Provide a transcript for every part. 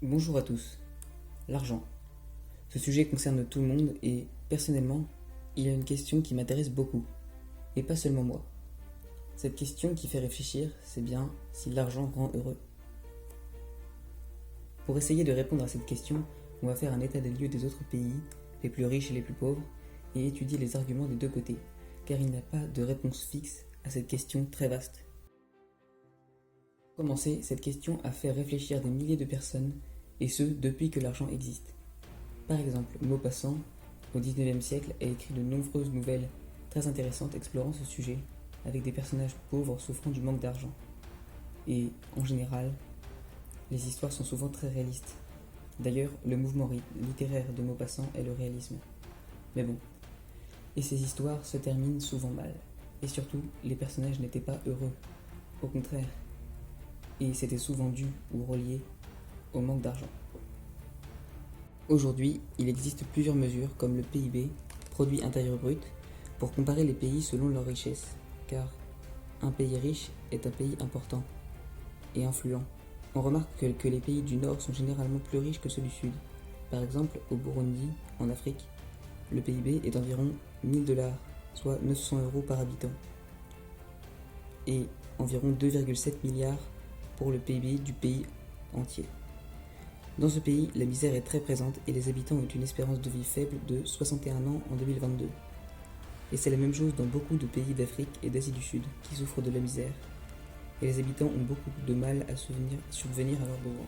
Bonjour à tous. L'argent. Ce sujet concerne tout le monde et, personnellement, il y a une question qui m'intéresse beaucoup. Et pas seulement moi. Cette question qui fait réfléchir, c'est bien si l'argent rend heureux. Pour essayer de répondre à cette question, on va faire un état des lieux des autres pays, les plus riches et les plus pauvres, et étudier les arguments des deux côtés, car il n'y a pas de réponse fixe à cette question très vaste. Pour commencer, cette question a fait réfléchir des milliers de personnes, et ce depuis que l'argent existe. Par exemple, Maupassant, au XIXe siècle, a écrit de nombreuses nouvelles très intéressantes explorant ce sujet, avec des personnages pauvres souffrant du manque d'argent. Et, en général, les histoires sont souvent très réalistes. D'ailleurs, le mouvement littéraire de Maupassant est le réalisme. Mais bon. Et ces histoires se terminent souvent mal. Et surtout, les personnages n'étaient pas heureux. Au contraire. Et c'était souvent dû ou relié au manque d'argent. Aujourd'hui, il existe plusieurs mesures comme le PIB, produit intérieur brut, pour comparer les pays selon leur richesse, car un pays riche est un pays important et influent. On remarque que les pays du Nord sont généralement plus riches que ceux du Sud. Par exemple, au Burundi, en Afrique, le PIB est d'environ 1000 dollars, soit 900 euros par habitant, et environ 2,7 milliards pour le PIB du pays entier. Dans ce pays, la misère est très présente et les habitants ont une espérance de vie faible de 61 ans en 2022. Et c'est la même chose dans beaucoup de pays d'Afrique et d'Asie du Sud qui souffrent de la misère. Et les habitants ont beaucoup de mal à subvenir à leurs besoins.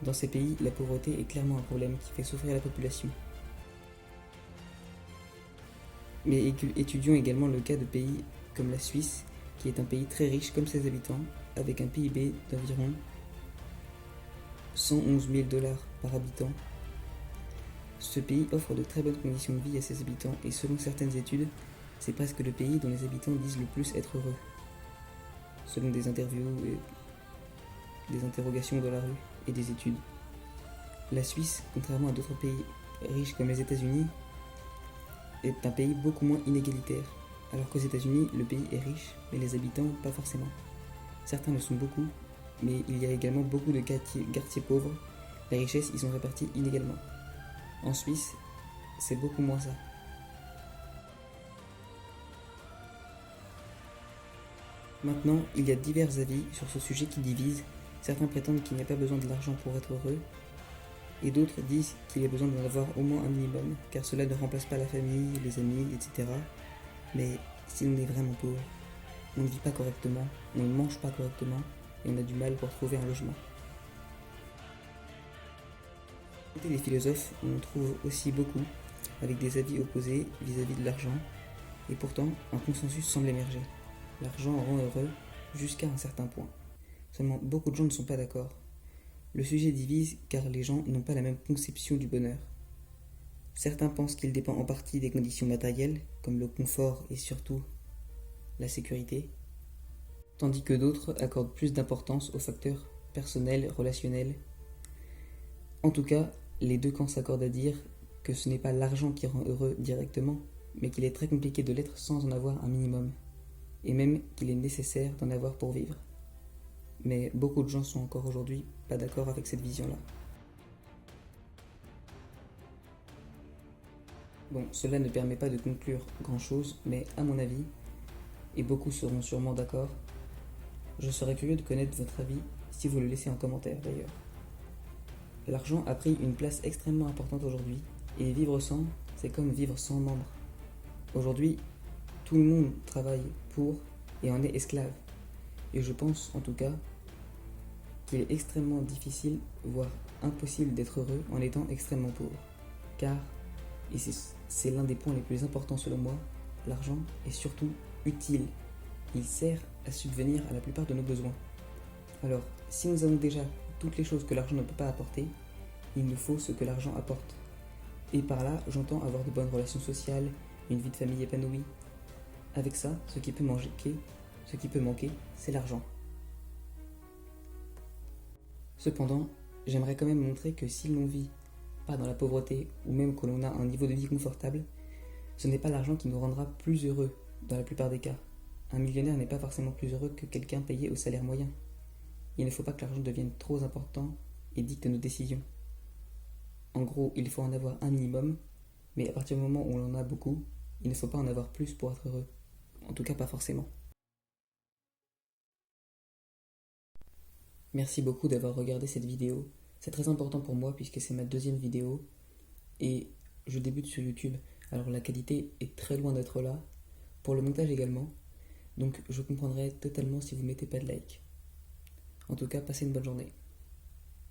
Dans ces pays, la pauvreté est clairement un problème qui fait souffrir la population. Mais étudions également le cas de pays comme la Suisse, qui est un pays très riche comme ses habitants, avec un PIB d'environ 111 000 dollars par habitant. Ce pays offre de très bonnes conditions de vie à ses habitants et selon certaines études, c'est presque le pays dont les habitants disent le plus être heureux. Selon des interviews et des interrogations dans la rue et des études. La Suisse, contrairement à d'autres pays riches comme les États-Unis, est un pays beaucoup moins inégalitaire, alors qu'aux États-Unis, le pays est riche, mais les habitants pas forcément. Certains le sont beaucoup, mais il y a également beaucoup de quartiers pauvres, les richesses y sont réparties inégalement. En Suisse, c'est beaucoup moins ça. Maintenant, il y a divers avis sur ce sujet qui divisent. Certains prétendent qu'il n'y a pas besoin de l'argent pour être heureux, et d'autres disent qu'il y a besoin d'en avoir au moins un minimum, car cela ne remplace pas la famille, les amis, etc. Mais si l'on est vraiment pauvre, on ne vit pas correctement, on ne mange pas correctement, et on a du mal pour trouver un logement. Côté des philosophes, on trouve aussi beaucoup, avec des avis opposés vis-à-vis de l'argent, et pourtant un consensus semble émerger. L'argent rend heureux jusqu'à un certain point. Seulement beaucoup de gens ne sont pas d'accord. Le sujet divise car les gens n'ont pas la même conception du bonheur. Certains pensent qu'il dépend en partie des conditions matérielles, comme le confort et surtout la sécurité, tandis que d'autres accordent plus d'importance aux facteurs personnels, relationnels. En tout cas, les deux camps s'accordent à dire que ce n'est pas l'argent qui rend heureux directement, mais qu'il est très compliqué de l'être sans en avoir un minimum, et même qu'il est nécessaire d'en avoir pour vivre. Mais beaucoup de gens sont encore aujourd'hui pas d'accord avec cette vision-là. Bon, cela ne permet pas de conclure grand-chose, mais à mon avis, et beaucoup seront sûrement d'accord, je serais curieux de connaître votre avis si vous le laissez en commentaire d'ailleurs. L'argent a pris une place extrêmement importante aujourd'hui, et vivre sans, c'est comme vivre sans membre. Aujourd'hui, tout le monde travaille pour et en est esclave. Et je pense en tout cas qu'il est extrêmement difficile, voire impossible d'être heureux en étant extrêmement pauvre. Car, et c'est l'un des points les plus importants selon moi, l'argent est surtout utile. Il sert à subvenir à la plupart de nos besoins. Alors, si nous avons déjà toutes les choses que l'argent ne peut pas apporter, il nous faut ce que l'argent apporte. Et par là, j'entends avoir de bonnes relations sociales, une vie de famille épanouie. Avec ça, ce qui peut manquer, c'est l'argent. Cependant, j'aimerais quand même montrer que si l'on vit pas dans la pauvreté ou même que l'on a un niveau de vie confortable, ce n'est pas l'argent qui nous rendra plus heureux dans la plupart des cas. Un millionnaire n'est pas forcément plus heureux que quelqu'un payé au salaire moyen. Il ne faut pas que l'argent devienne trop important et dicte nos décisions. En gros, il faut en avoir un minimum, mais à partir du moment où on en a beaucoup, il ne faut pas en avoir plus pour être heureux. En tout cas, pas forcément. Merci beaucoup d'avoir regardé cette vidéo. C'est très important pour moi puisque c'est ma deuxième vidéo et je débute sur YouTube. Alors la qualité est très loin d'être là, pour le montage également, donc je comprendrai totalement si vous ne mettez pas de like. En tout cas, passez une bonne journée.